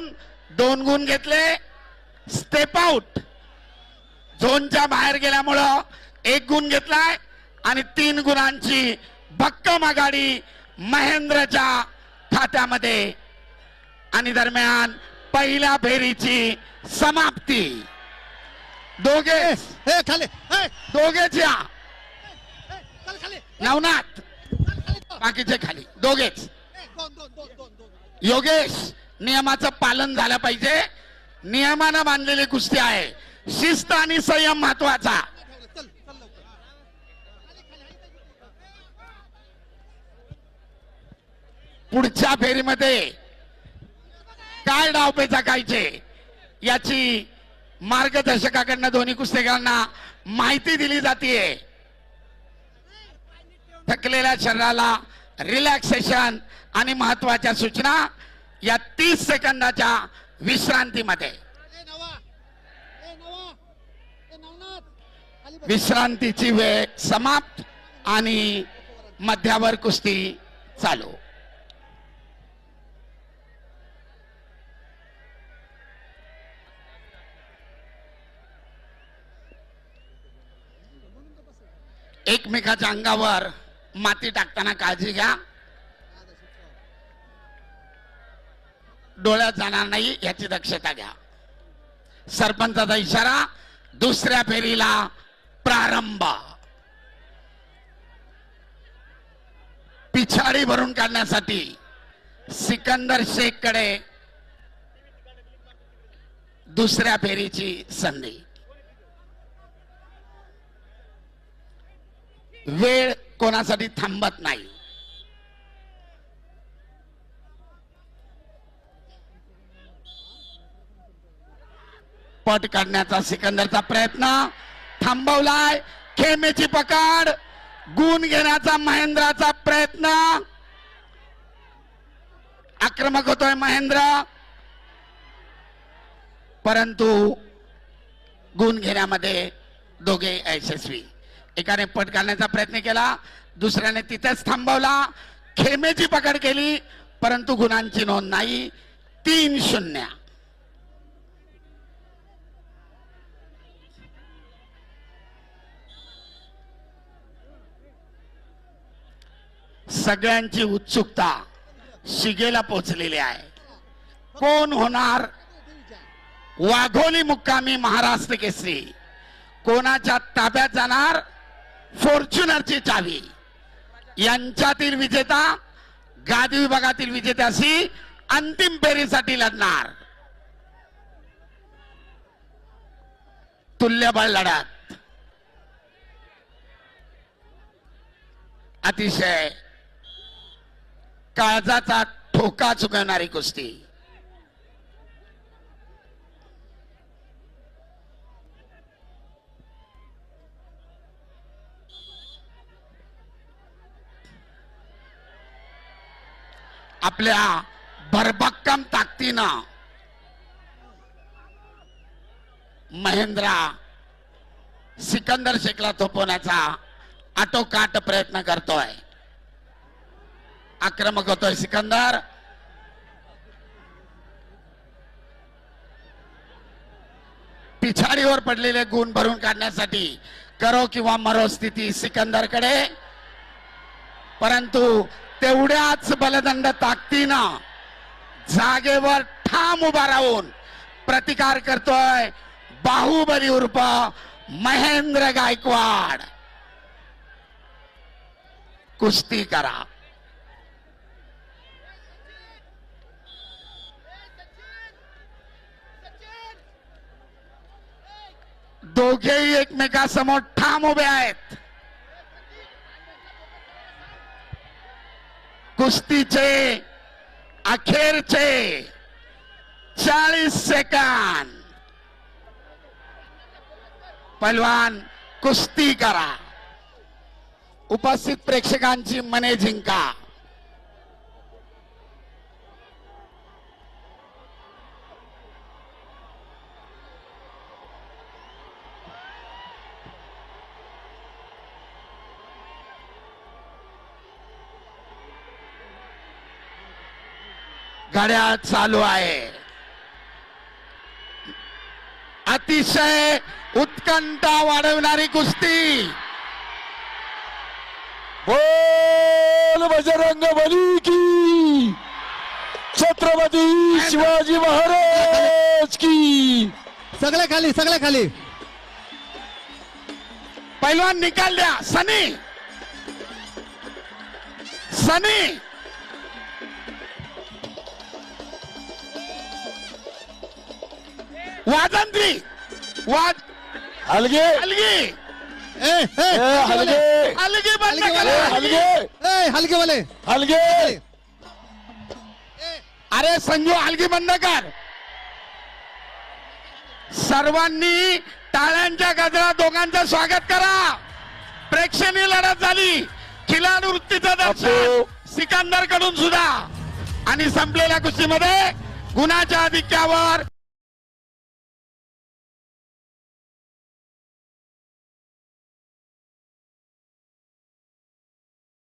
झोनमधून 2 गुण घेतले. स्टेप आउट झोनच्या बाहेर गेल्यामुळं 1 गुण घेतलाय आणि 3 गुणांची भक्कम आघाडी महेंद्रच्या खात्यामध्ये. आणि दरम्यान पहिल्या फेरीची समाप्ती. दोघेच या नवनाथ बाकीचे खाली दोघेच. योगेश नियमाचं पालन झालं पाहिजे. नियमानं बांधलेली कुस्ती आहे. शिस्त आणि संयम महत्वाचा. पुढच्या फेरीमध्ये काय डावपेच आखायचे याची मार्गदर्शकाकडनं दोन्ही कुस्तेगारांना माहिती दिली जाते. थकलेल्या शरीराला रिलॅक्सेशन आणि महत्वाच्या सूचना या 30 सेकंदाच्या विश्रांतीमध्ये. विश्रांतीची वेळ समाप्त आणि मध्यावर कुस्ती चालू. एकमेकाच्या अंगावर माती टाकताना काळजी घ्या. डोळ्यात जाणार नाही याची दक्षता घ्या. सरपंचाचा इशारा. दुसऱ्या फेरीला प्रारंभ. पिछाडी भरून काढण्यासाठी सिकंदर शेख कडे दुसऱ्या फेरीची संधी. वेळ कोणासाठी थांबत नाही. पट काढण्याचा सिकंदरचा प्रयत्न थांबवलाय. खेमेची पकड. गुण घेण्याचा महेंद्राचा प्रयत्न. आक्रमक होतोय महेंद्र परंतु गुण घेण्यामध्ये दोघे यशस्वी. एकाने पट काढण्याचा प्रयत्न केला. दुसऱ्याने तिथेच थांबवला. खेमेची पकड केली परंतु गुणांची नोंद नाही. 3-0. सगळ्यांची उत्सुकता शिगेला पोहोचलेली आहे. कोण होणार वाघोली मुक्कामी महाराष्ट्र केसरी. कोणाच्या ताब्यात जाणार फॉर्च्युनरची चावी. यांच्यातील विजेता गादी विभागातील विजेत्याशी अंतिम फेरीसाठी लढणार. तुल्यबळ लढत. अतिशय काळजाचा ठोका चुकवणारी कुस्ती. आपल्या भरभक्कम ताकदीनं महेंद्रा सिकंदर शेखला थोपवण्याचा आटोकाट प्रयत्न करतोय. आक्रमक होतोय सिकंदर. पिछाडीवर पडलेले गुण भरून काढण्यासाठी करो किंवा मरो स्थिती सिकंदरकडे. परंतु तेवढ्याच बलदंड ताकदीनं जागेवर ठाम उभा राहून प्रतिकार करतोय बाहुबली उर्फ महेंद्र गायकवाड. कुस्ती करा. दोघेही एकमेकांसमोर ठाम उभे आहेत. कुस्तीचे अखेरचे 40 सेकंद. पहलवान कुस्ती करा. उपस्थित प्रेक्षकांची मने जिंका. घड्याळ चालू आहे. अतिशय उत्कंठा वाढवणारी कुस्ती. बोल बजरंग बली की, छत्रपती शिवाजी महाराज की. सगळे खाली, सगळे खाली. पैलवान निकाल द्या. सनी सनी वाजंत्री वाज हलगे हलगी हलगे हलगी बंद हलगी करा. वाले. हलगे हलके वाले. हलगे. अरे संजू हलगी बंद कर. सर्वांनी टाळ्यांच्या गजरात दोघांचं स्वागत करा. प्रेक्षणीय लढत झाली. खिलाडू वृत्तीचं दर्शन सिकंदर कडून सुद्धा. आणि संपलेल्या कुस्तीमध्ये गुणाच्या आधिक्यावर